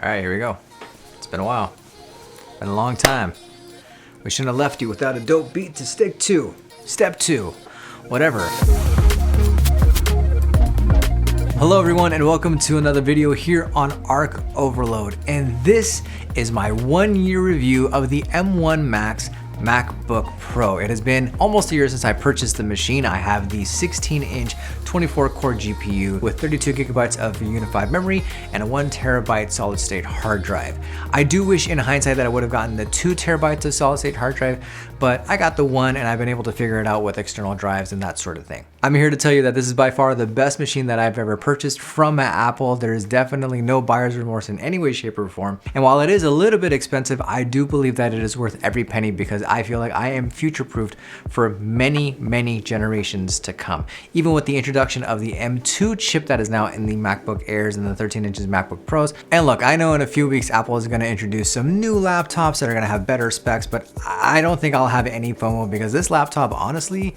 All right, here we go. It's been a while. Been a long time. We shouldn't have left you without a dope beat to stick to. Step 2. Whatever. Hello everyone and welcome to another video here on Arc Overload. And this is my 1-year review of the M1 Max MacBook Pro. It has been almost a year since I purchased the machine. I have the 16-inch 24-core GPU with 32 gigabytes of unified memory and a 1 terabyte solid state hard drive. I do wish in hindsight that I would have gotten the 2 terabytes of solid state hard drive, but I got the 1 and I've been able to figure it out with external drives and that sort of thing. I'm here to tell you that this is by far the best machine that I've ever purchased from Apple. There is definitely no buyer's remorse in any way, shape, or form. And while it is a little bit expensive, I do believe that it is worth every penny because I feel like I am future-proofed for many, many generations to come. Even with the introduction of the M2 chip that is now in the MacBook Airs and the 13 inches MacBook Pros. And look, I know in a few weeks Apple is going to introduce some new laptops that are going to have better specs, but I don't think I'll have any FOMO because this laptop honestly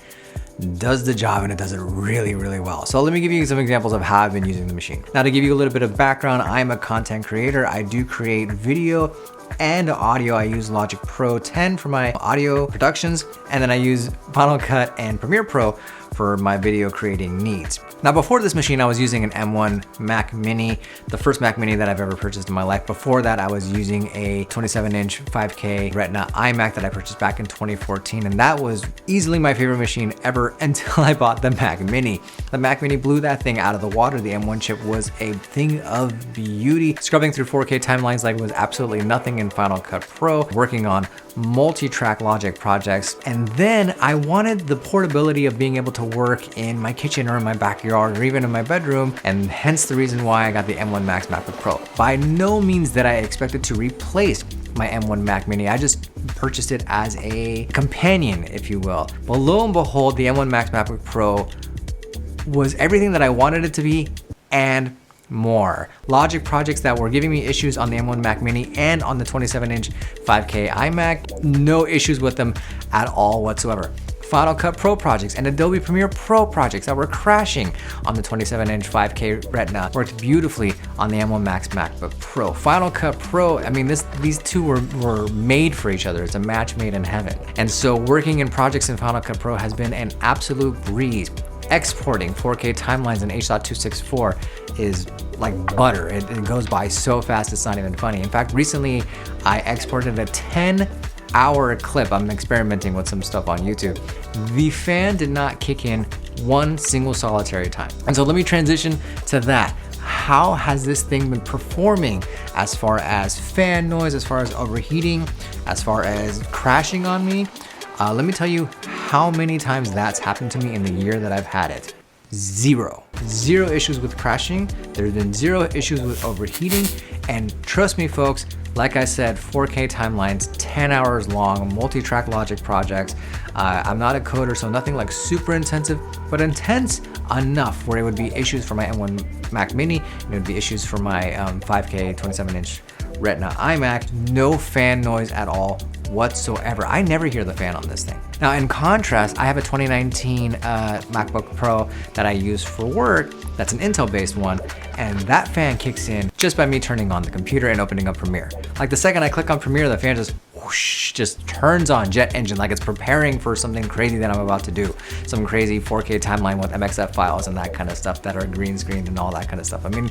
does the job and it does it really, really well. So let me give you some examples of how I've been using the machine. Now to give you a little bit of background, I'm a content creator. I do create video and audio. I use Logic Pro 10 for my audio productions, and then I use Final Cut and Premiere Pro for my video creating needs. Now before this machine, I was using an M1 Mac Mini, the first Mac Mini that I've ever purchased in my life. Before that, I was using a 27-inch 5K Retina iMac that I purchased back in 2014, and that was easily my favorite machine ever until I bought the Mac Mini. The Mac Mini blew that thing out of the water. The M1 chip was a thing of beauty. Scrubbing through 4K timelines like it was absolutely nothing in Final Cut Pro, working on multi-track Logic projects, and then I wanted the portability of being able to work in my kitchen or in my backyard or even in my bedroom, and hence the reason why I got the M1 Max MacBook Pro. By no means did I expect it to replace my M1 Mac Mini. I just purchased it as a companion, if you will. But lo and behold, the M1 Max MacBook Pro was everything that I wanted it to be and more. Logic projects that were giving me issues on the M1 Mac Mini and on the 27-inch 5K iMac, no issues with them at all whatsoever. Final Cut Pro projects and Adobe Premiere Pro projects that were crashing on the 27-inch 5K Retina worked beautifully on the M1 Max MacBook Pro. Final Cut Pro, I mean, these two were made for each other. It's a match made in heaven. And so working in projects in Final Cut Pro has been an absolute breeze. Exporting 4K timelines in H.264 is like butter. It goes by so fast, it's not even funny. In fact, recently I exported a 10-hour clip. I'm experimenting with some stuff on YouTube. The fan did not kick in one single solitary time. And so let me transition to that. How has this thing been performing as far as fan noise, as far as overheating, as far as crashing on me? Let me tell you how many times that's happened to me in the year that I've had it. Zero issues with crashing. There's been 0 issues with overheating. And trust me folks, like I said, 4K timelines, 10 hours long, multi-track Logic projects. I'm not a coder, so nothing like super intensive, but intense enough where it would be issues for my M1 Mac Mini, and it would be issues for my 5K 27-inch Retina iMac. No fan noise at all whatsoever. I never hear the fan on this thing. Now in contrast, I have a 2019 MacBook Pro that I use for work. That's an Intel based one, and that fan kicks in just by me turning on the computer and opening up Premiere. Like the second I click on Premiere, the fan just whoosh, just turns on jet engine like it's preparing for something crazy that I'm about to do. Some crazy 4K timeline with MXF files and that kind of stuff that are green screened and all that kind of stuff. I mean,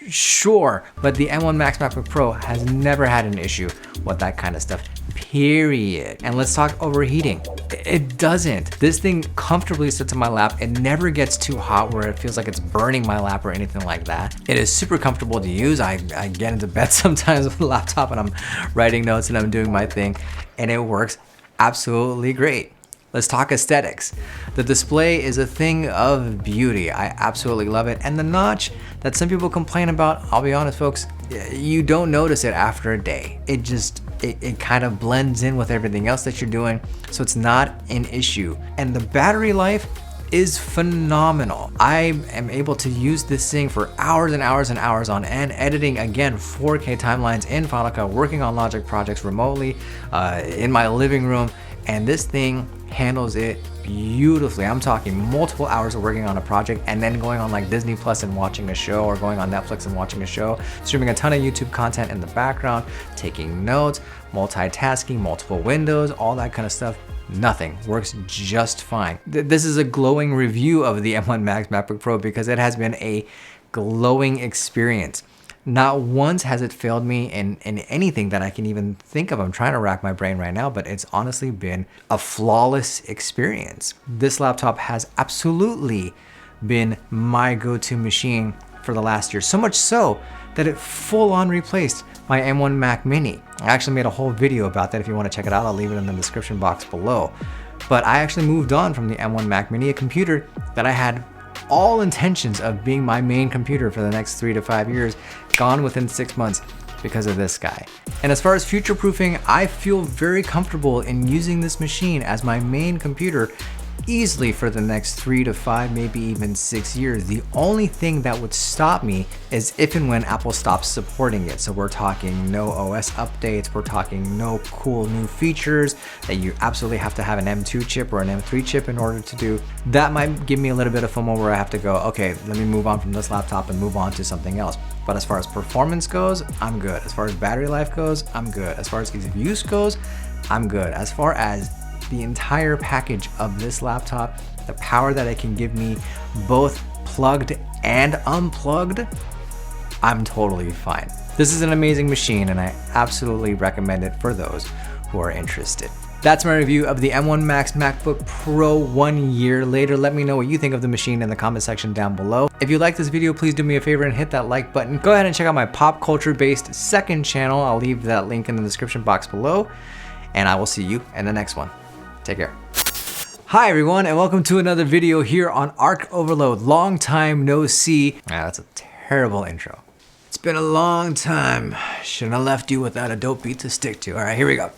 sure, but the M1 Max MacBook Pro has never had an issue with that kind of stuff, period. And let's talk overheating. It doesn't. This thing comfortably sits in my lap. It never gets too hot where it feels like it's burning my lap or anything like that. It is super comfortable to use. I get into bed sometimes with the laptop and I'm writing notes and I'm doing my thing, and it works absolutely great. Let's talk aesthetics. The display is a thing of beauty. I absolutely love it. And the notch that some people complain about, I'll be honest folks, you don't notice it after a day. It kind of blends in with everything else that you're doing, so it's not an issue. And the battery life is phenomenal. I am able to use this thing for hours and hours and hours on end, editing again 4K timelines in Final Cut, working on Logic projects remotely in my living room, and this thing handles it beautifully. I'm talking multiple hours of working on a project and then going on like Disney Plus and watching a show, or going on Netflix and watching a show, streaming a ton of YouTube content in the background, taking notes, multitasking, multiple windows, all that kind of stuff. Nothing. Works just fine. This is a glowing review of the M1 Max MacBook Pro because it has been a glowing experience. Not once has it failed me in anything that I can even think of. I'm trying to rack my brain right now, but it's honestly been a flawless experience. This laptop has absolutely been my go-to machine for the last year. So much so that it full on replaced my M1 Mac Mini. I actually made a whole video about that. If you want to check it out, I'll leave it in the description box below. But I actually moved on from the M1 Mac Mini, a computer that I had all intentions of being my main computer for the next 3 to 5 years, gone within 6 months because of this guy. And as far as future-proofing, I feel very comfortable in using this machine as my main computer easily for the next 3 to 5, maybe even 6 years. The only thing that would stop me is if and when Apple stops supporting it. So we're talking no OS updates, we're talking no cool new features that you absolutely have to have an M2 chip or an M3 chip in order to do. That might give me a little bit of FOMO where I have to go, okay, let me move on from this laptop and move on to something else. But as far as performance goes, I'm good. As far as battery life goes, I'm good. As far as ease of use goes, I'm good. As far as the entire package of this laptop, the power that it can give me both plugged and unplugged, I'm totally fine. This is an amazing machine and I absolutely recommend it for those who are interested. That's my review of the M1 Max MacBook Pro 1 year later. Let me know what you think of the machine in the comment section down below. If you like this video, please do me a favor and hit that like button. Go ahead and check out my pop culture based second channel. I'll leave that link in the description box below, and I will see you in the next one. Take care. Hi everyone, and welcome to another video here on Arc Overload. Long time no see. That's a terrible intro. It's been a long time. Shouldn't have left you without a dope beat to stick to. All right, here we go.